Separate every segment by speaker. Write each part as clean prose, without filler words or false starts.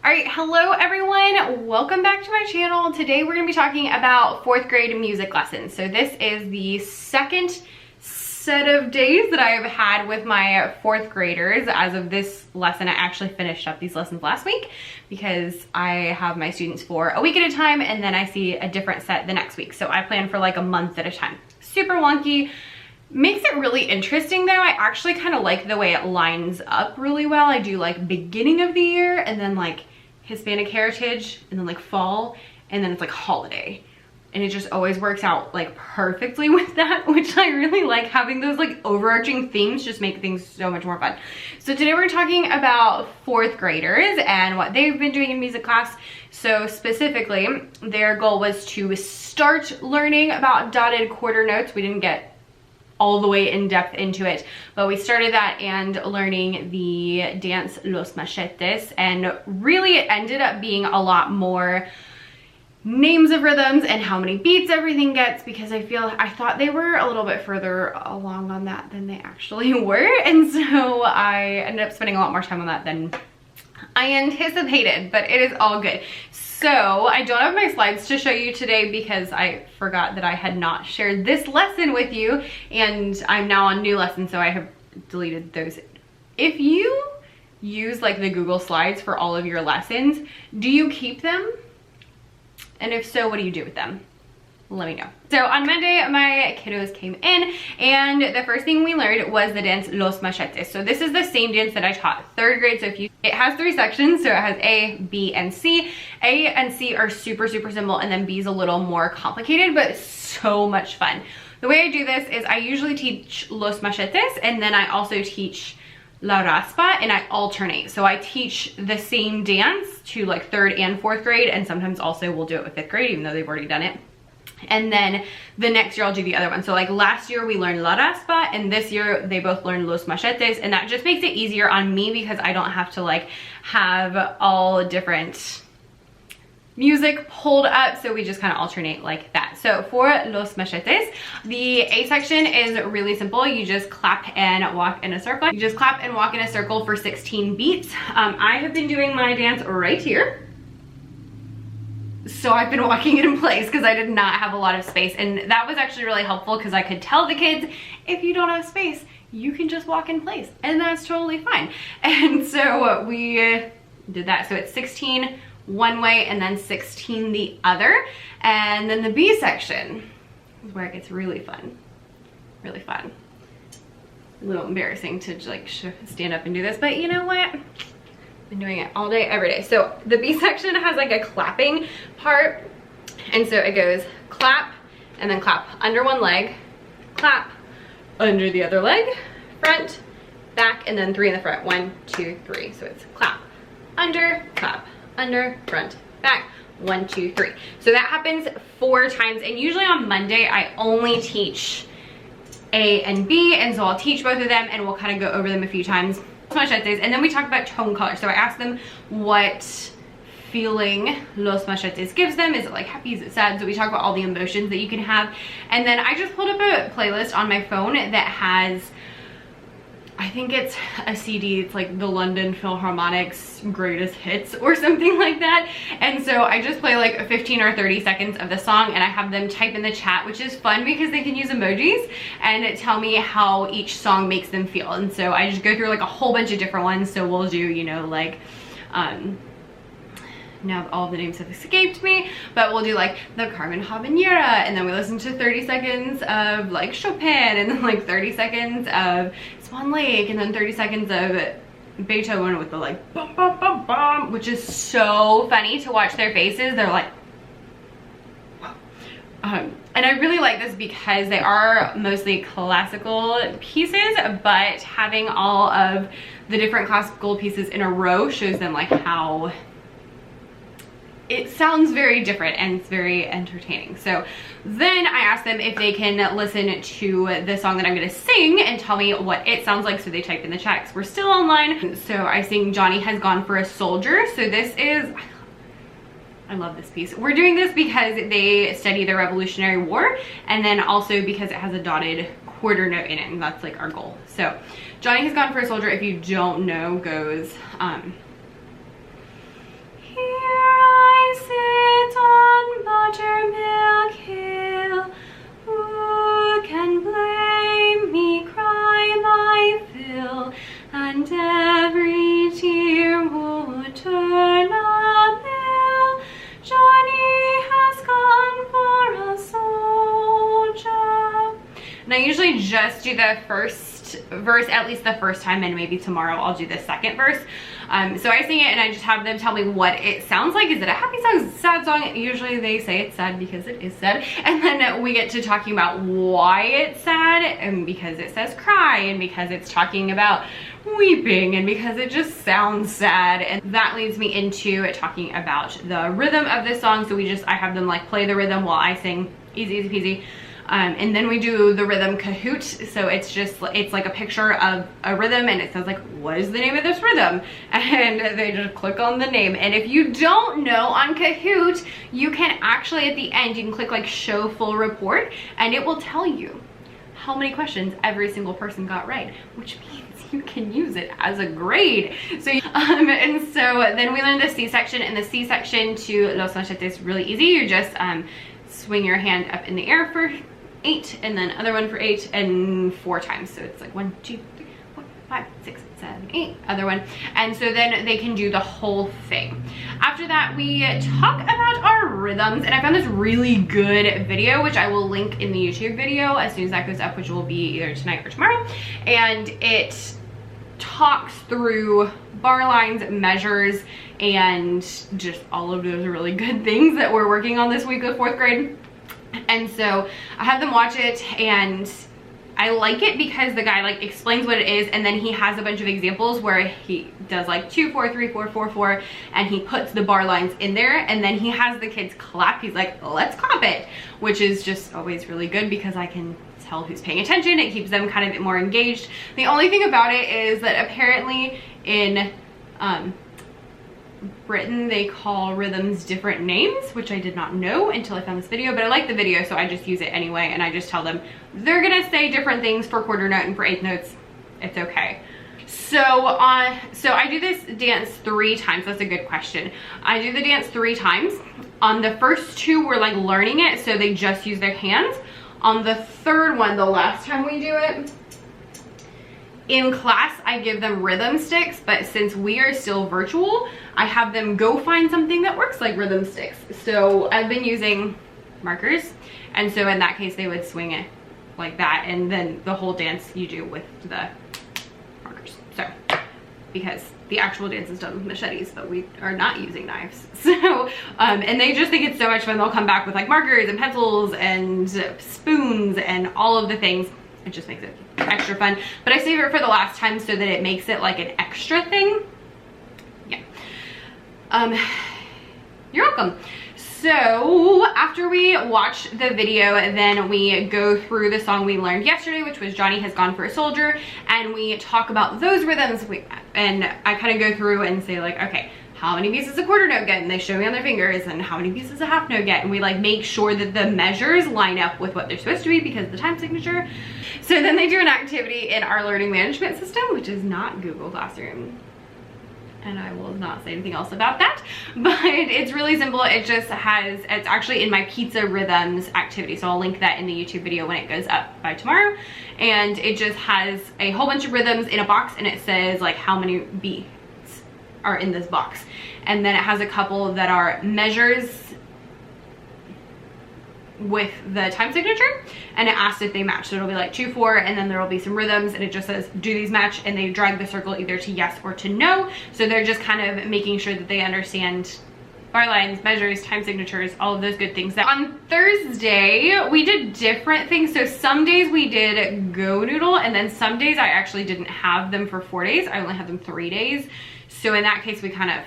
Speaker 1: All right, hello everyone. Welcome back to my channel. Today we're gonna be talking about 4th grade music lessons. So this is the second set of days that I have had with my 4th graders. As of this lesson, I actually finished up these lessons last week because I have my students for a week at a time and then I see a different set the next week. So I plan for like a month at a time. Super wonky. Makes it really interesting though. I actually kind of like the way it lines up really well. I do like beginning of the year and then like Hispanic heritage and then like fall and then it's like holiday. And it just always works out like perfectly with that, which I really like. Having those like overarching themes just make things so much more fun. So today we're talking about 4th graders and what they've been doing in music class. So specifically, their goal was to start learning about dotted quarter notes. We didn't get all the way in depth into it, but we started that and learning the dance Los Machetes, and really it ended up being a lot more names of rhythms and how many beats everything gets, because I thought they were a little bit further along on that than they actually were, and so I ended up spending a lot more time on that than I anticipated, but it is all good. So I don't have my slides to show you today because I forgot that I had not shared this lesson with you, and I'm now on new lessons, so I have deleted those. If you use like the Google Slides for all of your lessons, do you keep them? And if so, what do you do with them? Let me know. So on Monday, my kiddos came in and the first thing we learned was the dance Los Machetes. So this is the same dance that I taught 3rd grade. So it has 3 sections. So it has A, B, and C. A and C are super simple, and then B is a little more complicated, but so much fun. The way I do this is I usually teach Los Machetes and then I also teach La Raspa, and I alternate. So I teach the same dance to like 3rd and 4th grade, and sometimes also we'll do it with 5th grade, even though they've already done it. And then the next year I'll do the other one. So like last year we learned La Raspa, and this year they both learned Los Machetes, and that just makes it easier on me because I don't have to like have all different music pulled up, so we just kind of alternate like that. So for Los Machetes, the A section is really simple. You just clap and walk in a circle. You just clap and walk in a circle for 16 beats. I have been doing my dance right here. So I've been walking it in place because I did not have a lot of space, and that was actually really helpful because I could tell the kids, if you don't have space, you can just walk in place, and that's totally fine. And so we did that. So it's 16 one way and then 16 the other. And then the B section is where it gets really fun. Really fun. A little embarrassing to like stand up and do this, but you know what? Been doing it all day, every day. So the B section has like a clapping part, and so it goes clap and then clap under one leg, clap under the other leg, front, back, and then 3 in the front. 1, 2, 3. So it's clap under, front, back, 1, 2, 3. So that happens 4 times, and usually on Monday I only teach A and B, and so I'll teach both of them and we'll kind of go over them a few times. Machetes, and then we talk about tone color. So I asked them what feeling Los Machetes gives them. Is it like happy? Is it sad? So we talk about all the emotions that you can have. And then I just pulled up a playlist on my phone that has, I think it's a CD. It's like the London Philharmonic's greatest hits or something like that. And so I just play like 15 or 30 seconds of the song, and I have them type in the chat, which is fun because they can use emojis and tell me how each song makes them feel. And so I just go through like a whole bunch of different ones. So we'll do, you know, like, now all the names have escaped me, but we'll do like the Carmen Habanera, and then we listen to 30 seconds of like Chopin, and then like 30 seconds of Swan Lake, and then 30 seconds of Beethoven with the like bum bum bum bum, which is so funny to watch their faces. They're like, and I really like this because they are mostly classical pieces, but having all of the different classical pieces in a row shows them like how it sounds very different, and it's very entertaining. So then I asked them if they can listen to the song that I'm gonna sing and tell me what it sounds like. So they type in the chat 'cause we're still online. So I sing Johnny Has Gone for a Soldier. So this is, I love this piece. We're doing this because they study the Revolutionary War, and then also because it has a dotted quarter note in it, and that's like our goal. So Johnny Has Gone for a Soldier, if you don't know, goes usually just do the first verse at least the first time, and maybe tomorrow I'll do the second verse. So I sing it and I just have them tell me what it sounds like. Is it a happy song? Is it a sad song? Usually they say it's sad because it is sad. And then we get to talking about why it's sad, and because it says cry, and because it's talking about weeping, and because it just sounds sad. And that leads me into talking about the rhythm of this song. So I have them like play the rhythm while I sing. Easy peasy. And then we do the rhythm Kahoot. So it's like a picture of a rhythm, and it says like, what is the name of this rhythm? And they just click on the name. And if you don't know on Kahoot, you can actually at the end, you can click like show full report, and it will tell you how many questions every single person got right, which means you can use it as a grade. So and so then we learned the C section, and the C section to Los Machetes is really easy. You just swing your hand up in the air for 8, and then other one for 8, and 4 times. So it's like 1, 2, 3, 4, 5, 6, 7, 8, other one. And so then they can do the whole thing. After that, we talk about our rhythms, and I found this really good video, which I will link in the YouTube video as soon as that goes up, which will be either tonight or tomorrow. And it talks through bar lines, measures, and just all of those really good things that we're working on this week with 4th grade. And so I have them watch it, and I like it because the guy like explains what it is, and then he has a bunch of examples where he does like 2, 4, 3, 4, 4, 4, and he puts the bar lines in there, and then he has the kids clap. He's like, let's clap it, which is just always really good because I can tell who's paying attention. It keeps them kind of more engaged. The only thing about it is that apparently in Britain they call rhythms different names, which I did not know until I found this video, but I like the video, so I just use it anyway, and I just tell them they're gonna say different things for quarter note and for eighth notes. It's okay. So I do this dance 3 times. That's a good question. I do the dance 3 times. On the first 2 we're like learning it, so they just use their hands. On the 3rd one, the last time we do it in class, I give them rhythm sticks, but since we are still virtual, I have them go find something that works like rhythm sticks. So I've been using markers, and so in that case they would swing it like that, and then the whole dance you do with the markers. So because the actual dance is done with machetes, but we are not using knives. So and they just think it's so much fun. They'll come back with like markers and pencils and spoons and all of the things. It just makes it extra fun. But I save it for the last time so that it makes it like an extra thing. Yeah. You're welcome. So after we watch the video, then we go through the song we learned yesterday, which was Johnny Has Gone for a Soldier, and we talk about those rhythms. And I kind of go through and say like, okay, how many pieces a quarter note get? And they show me on their fingers, and how many pieces a half note get, and we like make sure that the measures line up with what they're supposed to be because of the time signature. So then they do an activity in our learning management system, which is not Google Classroom, and I will not say anything else about that, but it's really simple. It just has, it's actually in my pizza rhythms activity, so I'll link that in the YouTube video when it goes up by tomorrow. And it just has a whole bunch of rhythms in a box, and it says like how many beats are in this box, and then it has a couple that are measures with the time signature, and it asks if they match. So it'll be like 2, 4, and then there will be some rhythms, and it just says do these match, and they drag the circle either to yes or to no. So they're just kind of making sure that they understand bar lines, measures, time signatures, all of those good things. On Thursday we did different things. So some days we did Go Noodle, and then some days I actually didn't have them for 4 days. I only had them 3 days. So in that case we kind of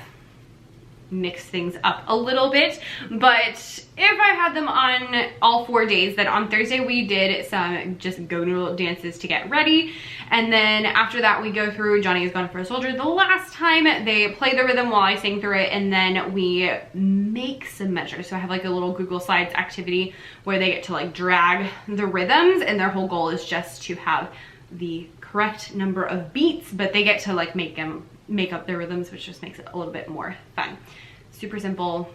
Speaker 1: mix things up a little bit. But if I had them on all 4 days, then on Thursday we did some just Go Noodle dances to get ready, and then after that we go through Johnny Has Gone for a Soldier. The last time they play the rhythm while I sing through it, and then we make some measures. So I have like a little Google Slides activity where they get to like drag the rhythms, and their whole goal is just to have the correct number of beats, but they get to like make up their rhythms, which just makes it a little bit more fun. Super simple,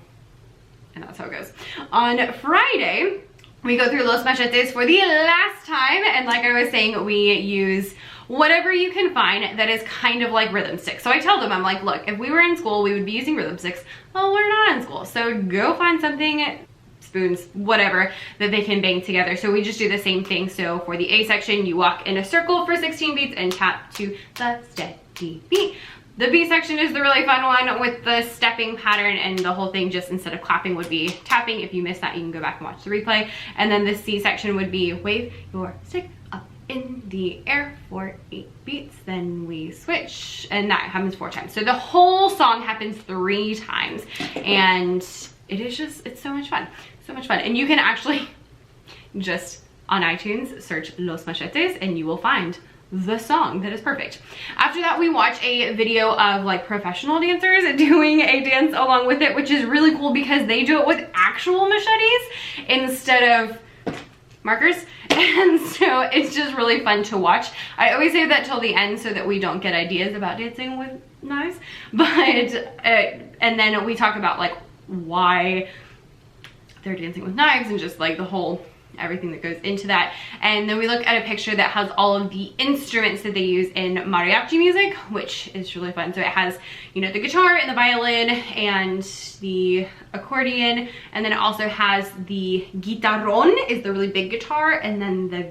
Speaker 1: and that's how it goes. On Friday, we go through Los Machetes for the last time, and like I was saying, we use whatever you can find that is kind of like rhythm sticks. So I tell them, I'm like, look, if we were in school, we would be using rhythm sticks. Well, we're not in school, so go find something spoons, whatever, that they can bang together. So we just do the same thing. So for the A section, you walk in a circle for 16 beats and tap to the steady beat. The B section is the really fun one with the stepping pattern, and the whole thing just instead of clapping would be tapping. If you missed that, you can go back and watch the replay. And then the C section would be wave your stick up in the air for 8 beats, then we switch, and that happens 4 times. So the whole song happens 3 times, and it is just, it's so much fun. So much fun. And you can actually just on iTunes search Los Machetes and you will find the song that is perfect. After that, we watch a video of like professional dancers doing a dance along with it, which is really cool because they do it with actual machetes instead of markers. And so it's just really fun to watch. I always save that till the end so that we don't get ideas about dancing with knives. But and then we talk about like why they're dancing with knives and just like the whole everything that goes into that. And then we look at a picture that has all of the instruments that they use in mariachi music, which is really fun. So it has, you know, the guitar and the violin and the accordion, and then it also has the guitarrón is the really big guitar, and then the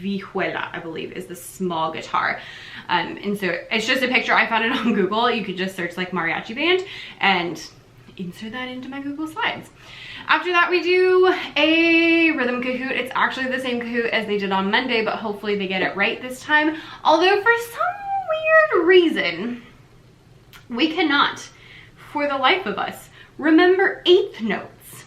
Speaker 1: vihuela, I believe, is the small guitar. And so it's just a picture. I found it on Google. You could just search like mariachi band and insert that into my Google Slides. After that, we do a rhythm Kahoot. It's actually the same Kahoot as they did on Monday, but hopefully they get it right this time. Although for some weird reason, we cannot, for the life of us, remember 8th notes.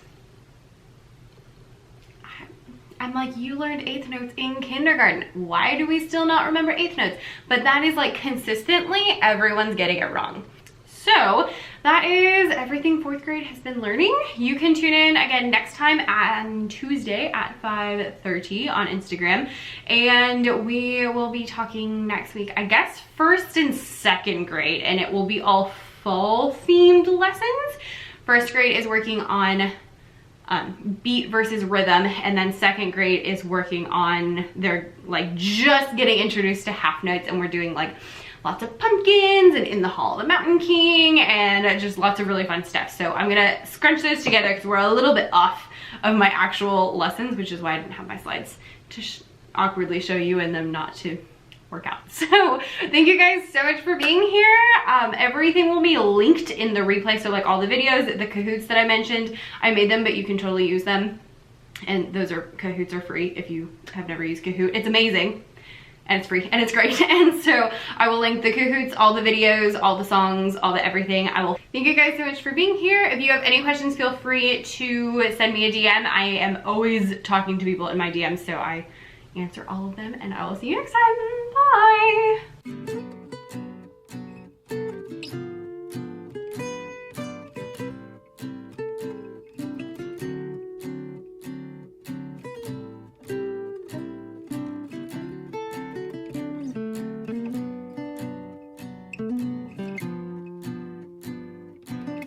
Speaker 1: I'm like, you learned 8th notes in kindergarten. Why do we still not remember 8th notes? But that is like consistently everyone's getting it wrong. So that is everything 4th grade has been learning. You can tune in again next time on Tuesday at 5:30 on Instagram. And we will be talking next week, I guess, 1st and 2nd grade, and it will be all fall themed lessons. 1st grade is working on beat versus rhythm, and then 2nd grade is working on, they're like just getting introduced to half notes, and we're doing like lots of pumpkins and In the Hall of the Mountain King and just lots of really fun stuff. So I'm gonna scrunch those together because we're a little bit off of my actual lessons, which is why I didn't have my slides to awkwardly show you and them not to work out. So thank you guys so much for being here. Everything will be linked in the replay. So like all the videos, the Kahoots that I mentioned, I made them, but you can totally use them. And those Kahoots are free if you have never used Kahoot. It's amazing. And it's free and it's great. And so I will link the Kahoots, all the videos, all the songs, all the everything. I will thank you guys so much for being here. If you have any questions, feel free to send me a DM. I am always talking to people in my DMs, so I answer all of them, and I will see you next time. Bye.